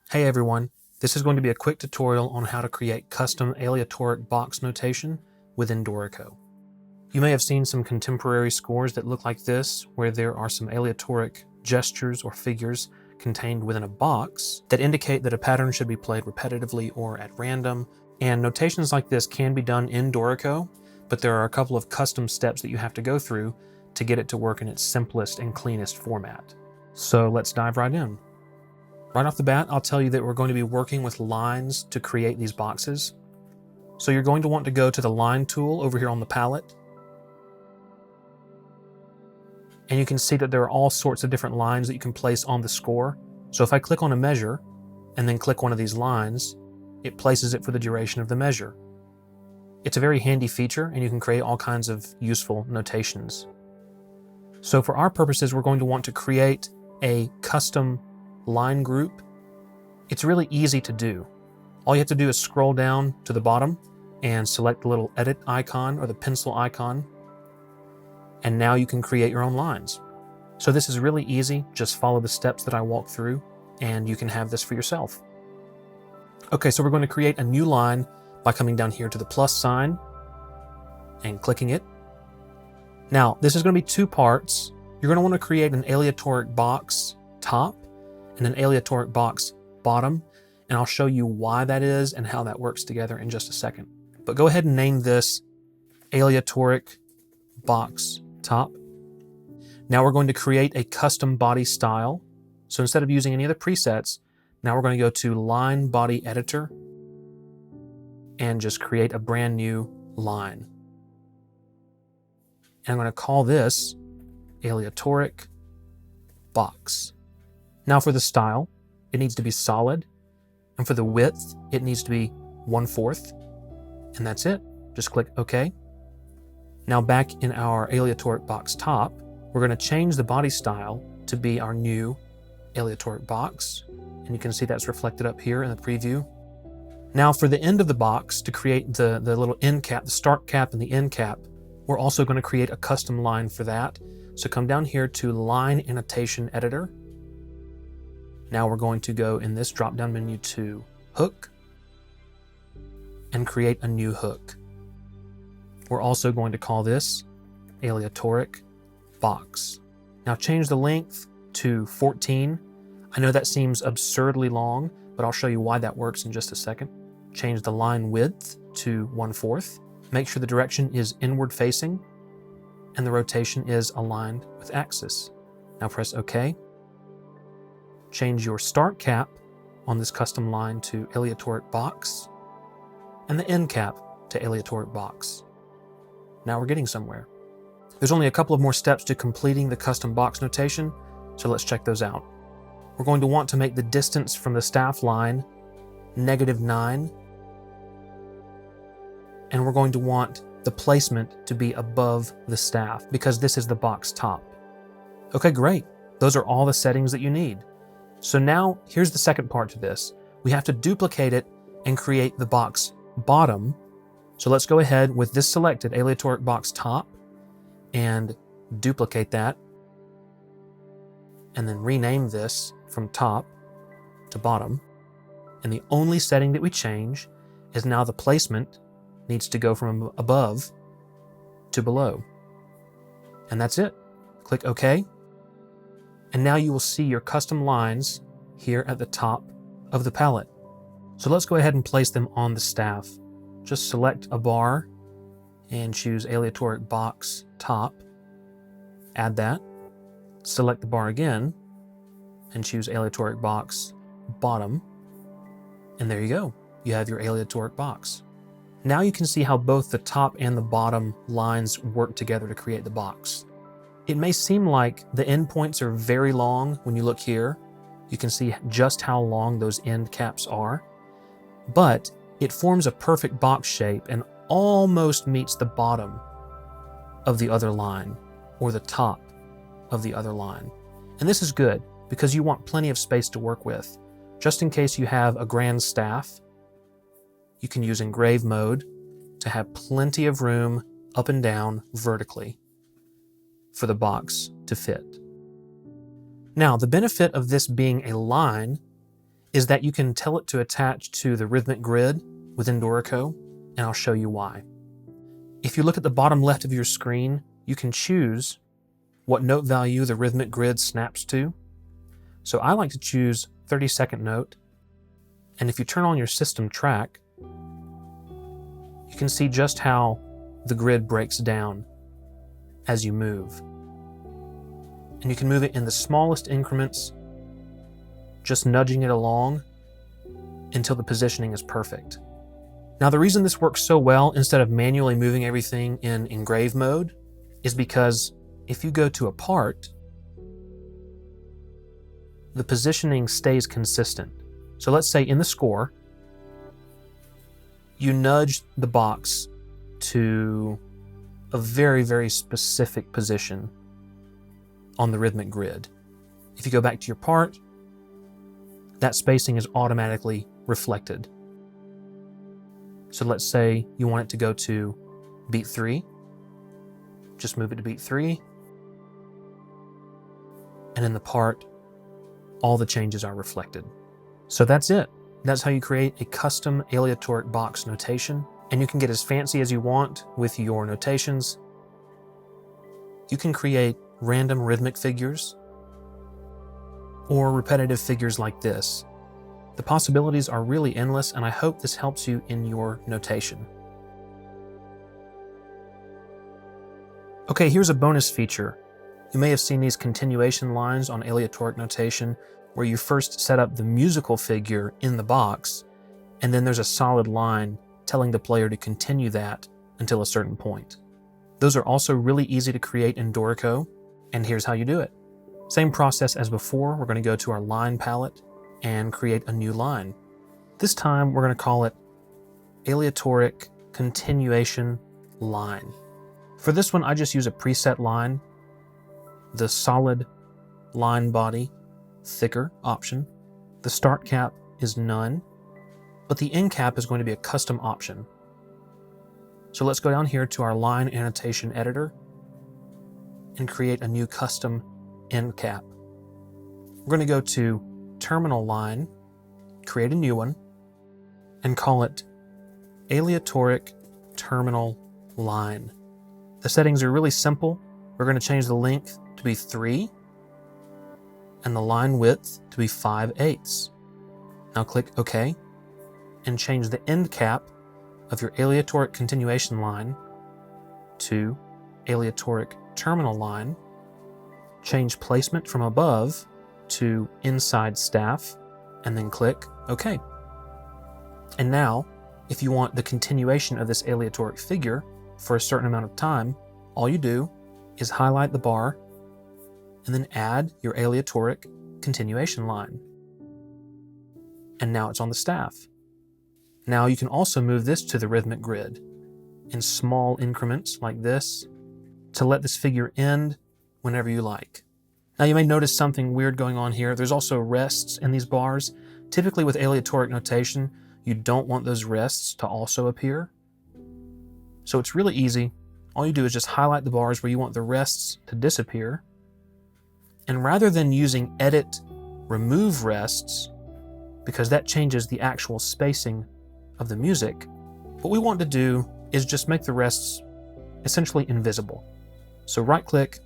Hey everyone, this is going to be a quick tutorial on how to create custom aleatoric box notation within Dorico. You may have seen some contemporary scores that look like this, where there are some aleatoric gestures or figures contained within a box that indicate that a pattern should be played repetitively or at random, and notations like this can be done in Dorico, but there are a couple of custom steps that you have to go through to get it to work in its simplest and cleanest format. So let's dive right in. Right off the bat, I'll tell you that we're going to be working with lines to create these boxes. So you're going to want to go to the line tool over here on the palette. And you can see that there are all sorts of different lines that you can place on the score. So if I click on a measure and then click one of these lines, it places it for the duration of the measure. It's a very handy feature and you can create all kinds of useful notations. So for our purposes, we're going to want to create a custom line group. It's really easy to do. All you have to do is scroll down to the bottom and select the little edit icon or the pencil icon, and now you can create your own lines. So this is really easy. Just follow the steps that I walk through and you can have this for yourself. Okay, so we're going to create a new line by coming down here to the plus sign and clicking it. Now, this is going to be two parts. You're going to want to create an aleatoric box top and an aleatoric box bottom, and I'll show you why that is and how that works together in just a second. But go ahead and name this aleatoric box top. Now we're going to create a custom body style. So instead of using any of the presets, now we're going to go to Line Body Editor and just create a brand new line. And I'm going to call this aleatoric box. Now for the style, it needs to be solid, and for the width, it needs to be 1/4, and that's it. Just click OK. Now back in our aleatoric box top, we're going to change the body style to be our new aleatoric box, and you can see that's reflected up here in the preview. Now for the end of the box, to create the little end cap, the start cap and the end cap, we're also going to create a custom line for that. So come down here to Line Annotation Editor. Now we're going to go in this drop-down menu to Hook and create a new hook. We're also going to call this aleatoric box. Now change the length to 14. I know that seems absurdly long, but I'll show you why that works in just a second. Change the line width to 1/4. Make sure the direction is inward facing and the rotation is aligned with axis. Now press OK. Change your start cap on this custom line to aleatoric box and the end cap to aleatoric box. Now we're getting somewhere. There's only a couple of more steps to completing the custom box notation, so let's check those out. We're going to want to make the distance from the staff line -9, and we're going to want the placement to be above the staff because this is the box top. Okay, great. Those are all the settings that you need. So now here's the second part to this. We have to duplicate it and create the box bottom. So let's go ahead with this selected aleatoric box top and duplicate that. And then rename this from top to bottom. And the only setting that we change is now the placement needs to go from above to below. And that's it. Click OK. And now you will see your custom lines here at the top of the palette. So let's go ahead and place them on the staff. Just select a bar and choose aleatoric box top. Add that. Select the bar again and choose aleatoric box bottom. And there you go. You have your aleatoric box. Now you can see how both the top and the bottom lines work together to create the box. It may seem like the endpoints are very long when you look here. You can see just how long those end caps are, but it forms a perfect box shape and almost meets the bottom of the other line or the top of the other line. And this is good because you want plenty of space to work with. Just in case you have a grand staff, you can use engrave mode to have plenty of room up and down vertically for the box to fit. Now, the benefit of this being a line is that you can tell it to attach to the rhythmic grid within Dorico, and I'll show you why. If you look at the bottom left of your screen, you can choose what note value the rhythmic grid snaps to. So I like to choose 32nd note, and if you turn on your system track, you can see just how the grid breaks down as you move. And you can move it in the smallest increments, just nudging it along until the positioning is perfect. Now, the reason this works so well instead of manually moving everything in engrave mode is because if you go to a part, the positioning stays consistent. So let's say in the score, you nudge the box to a very, very specific position on the rhythmic grid. If you go back to your part, that spacing is automatically reflected. So let's say you want it to go to beat 3. Just move it to beat 3. And in the part, all the changes are reflected. So that's it. That's how you create a custom aleatoric box notation. And you can get as fancy as you want with your notations. You can create random rhythmic figures or repetitive figures like this. The possibilities are really endless, and I hope this helps you in your notation. Okay, here's a bonus feature. You may have seen these continuation lines on aleatoric notation where you first set up the musical figure in the box, and then there's a solid line telling the player to continue that until a certain point. Those are also really easy to create in Dorico, and here's how you do it. Same process as before. We're going to go to our line palette and create a new line. This time we're going to call it Aleatoric Continuation Line. For this one, I just use a preset line, the solid line body, thicker option. The start cap is none, but the end cap is going to be a custom option. So let's go down here to our line annotation editor and create a new custom end cap. We're going to go to terminal line, create a new one, and call it Aleatoric Terminal Line. The settings are really simple. We're going to change the length to be 3 and the line width to be 5/8. Now click OK and change the end cap of your aleatoric continuation line to Aleatoric Terminal Line. Change placement from above to inside staff, and then click OK. And now, if you want the continuation of this aleatoric figure for a certain amount of time, all you do is highlight the bar and then add your aleatoric continuation line. And now it's on the staff. Now you can also move this to the rhythmic grid in small increments like this to let this figure end whenever you like. Now you may notice something weird going on here. There's also rests in these bars. Typically with aleatoric notation, you don't want those rests to also appear. So it's really easy. All you do is just highlight the bars where you want the rests to disappear. And rather than using edit, remove rests, because that changes the actual spacing of the music, what we want to do is just make the rests essentially invisible. So right click,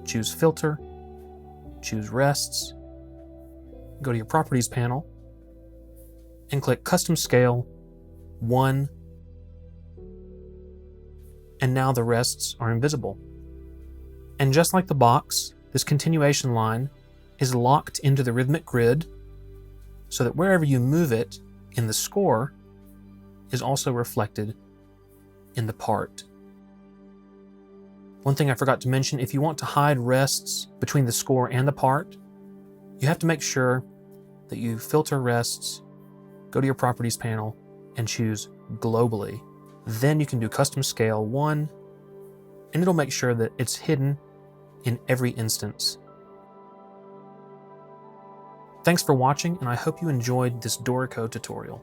choose filter, choose rests, go to your properties panel, and click custom scale 1, and now the rests are invisible. And just like the box, this continuation line is locked into the rhythmic grid so that wherever you move it in the score is also reflected in the part. One thing I forgot to mention, if you want to hide rests between the score and the part, you have to make sure that you filter rests, go to your properties panel, and choose globally. Then you can do custom scale 1, and it'll make sure that it's hidden in every instance. Thanks for watching, and I hope you enjoyed this Dorico tutorial.